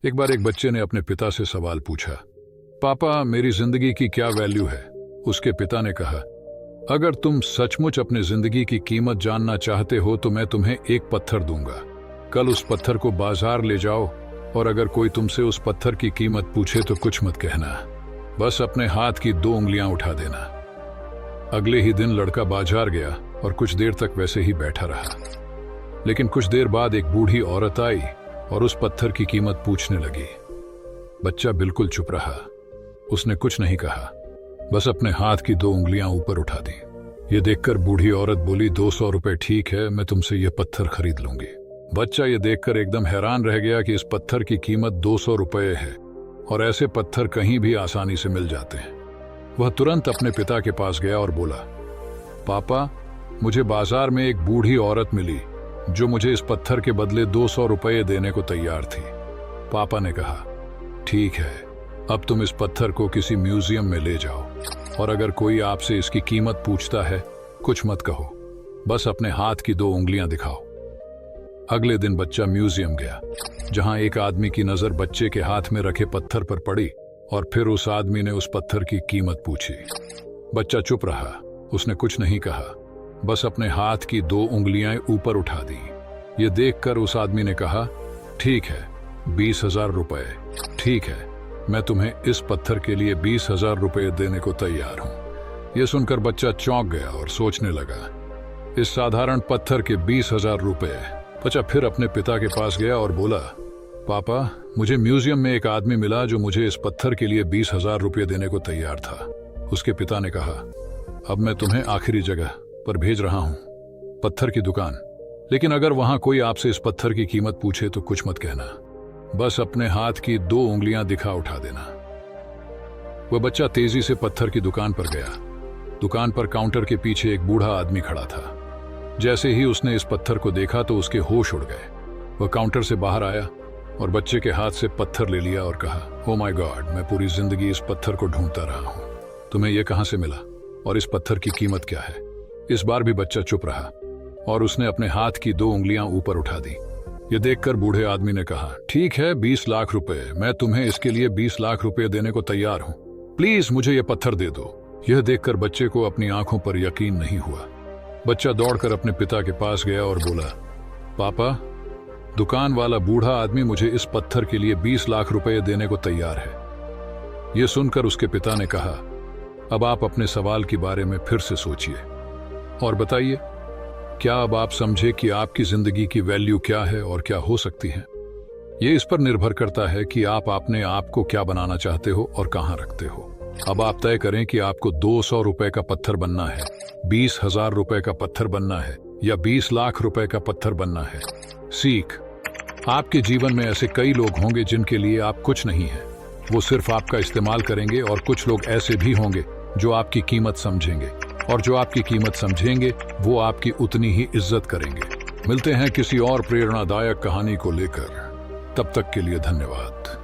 एक बार एक बच्चे ने अपने पिता से सवाल पूछा, पापा मेरी जिंदगी की क्या वैल्यू है। उसके पिता ने कहा, अगर तुम सचमुच अपनी जिंदगी की कीमत जानना चाहते हो तो मैं तुम्हें एक पत्थर दूंगा। कल उस पत्थर को बाजार ले जाओ और अगर कोई तुमसे उस पत्थर की कीमत पूछे तो कुछ मत कहना, बस अपने हाथ की 2 उंगलियां उठा देना। अगले ही दिन लड़का बाजार गया और कुछ देर तक वैसे ही बैठा रहा, लेकिन कुछ देर बाद एक बूढ़ी औरत आई और उस पत्थर की कीमत पूछने लगी। बच्चा बिल्कुल चुप रहा, उसने कुछ नहीं कहा, बस अपने हाथ की 2 उंगलियां ऊपर उठा दी। ये देखकर बूढ़ी औरत बोली, 200 रुपए ठीक है, मैं तुमसे ये पत्थर खरीद लूंगी। बच्चा ये देखकर एकदम हैरान रह गया कि इस पत्थर की कीमत 200 रुपए है और ऐसे पत्थर कहीं भी आसानी से मिल जाते हैं। वह तुरंत अपने पिता के पास गया और बोला, पापा मुझे बाजार में एक बूढ़ी औरत मिली जो मुझे इस पत्थर के बदले 200 रुपए देने को तैयार थी। पापा ने कहा, ठीक है, अब तुम इस पत्थर को किसी म्यूजियम में ले जाओ और अगर कोई आपसे इसकी कीमत पूछता है कुछ मत कहो, बस अपने हाथ की 2 उंगलियां दिखाओ। अगले दिन बच्चा म्यूजियम गया, जहां एक आदमी की नजर बच्चे के हाथ में रखे पत्थर पर पड़ी और फिर उस आदमी ने उस पत्थर की कीमत पूछी। बच्चा चुप रहा, उसने कुछ नहीं कहा, बस अपने हाथ की 2 उंगलियां ऊपर उठा दी। ये देखकर उस आदमी ने कहा, ठीक है, 20,000 रुपए, ठीक है, मैं तुम्हें इस पत्थर के लिए 20,000 रुपए देने को तैयार हूं। यह सुनकर बच्चा चौंक गया और सोचने लगा, इस साधारण पत्थर के 20,000 रुपए। बच्चा फिर अपने पिता के पास गया और बोला, पापा मुझे म्यूजियम में एक आदमी मिला जो मुझे इस पत्थर के लिए 20,000 रुपए देने को तैयार था। उसके पिता ने कहा, अब मैं तुम्हें आखिरी जगह पर भेज रहा हूं, पत्थर की दुकान, लेकिन अगर वहां कोई आपसे इस पत्थर की कीमत पूछे तो कुछ मत कहना, बस अपने हाथ की 2 उंगलियां दिखा उठा देना। वह बच्चा तेजी से पत्थर की दुकान पर गया। दुकान पर काउंटर के पीछे एक बूढ़ा आदमी खड़ा था। जैसे ही उसने इस पत्थर को देखा तो उसके होश उड़ गए। वह काउंटर से बाहर आया और बच्चे के हाथ से पत्थर ले लिया और कहा, ओ माय गॉड, मैं पूरी जिंदगी इस पत्थर को ढूंढता रहा हूं, तुम्हें यह कहां से मिला और इस पत्थर की कीमत क्या है। इस बार भी बच्चा चुप रहा और उसने अपने हाथ की 2 उंगलियां ऊपर उठा दी। यह देखकर बूढ़े आदमी ने कहा, ठीक है, 20 लाख रुपए, मैं तुम्हें इसके लिए 20 लाख रुपए देने को तैयार हूं, प्लीज मुझे यह पत्थर दे दो। यह देखकर बच्चे को अपनी आंखों पर यकीन नहीं हुआ। बच्चा दौड़कर अपने पिता के पास गया और बोला, पापा दुकान वाला बूढ़ा आदमी मुझे इस पत्थर के लिए 20 लाख रुपए देने को तैयार है। यह सुनकर उसके पिता ने कहा, अब आप अपने सवाल के बारे में फिर से सोचिए और बताइए, क्या अब आप समझे कि आपकी जिंदगी की वैल्यू क्या है और क्या हो सकती है। यह इस पर निर्भर करता है कि आप अपने आप को क्या बनाना चाहते हो और कहां रखते हो। अब आप तय करें कि आपको 200 रुपए का पत्थर बनना है, 20,000 रुपए का पत्थर बनना है या 20 लाख रुपए का पत्थर बनना है। सीख, आपके जीवन में ऐसे कई लोग होंगे जिनके लिए आप कुछ नहीं है, वो सिर्फ आपका इस्तेमाल करेंगे, और कुछ लोग ऐसे भी होंगे जो आपकी कीमत समझेंगे, और जो आपकी कीमत समझेंगे वो आपकी उतनी ही इज्जत करेंगे। मिलते हैं किसी और प्रेरणादायक कहानी को लेकर, तब तक के लिए धन्यवाद।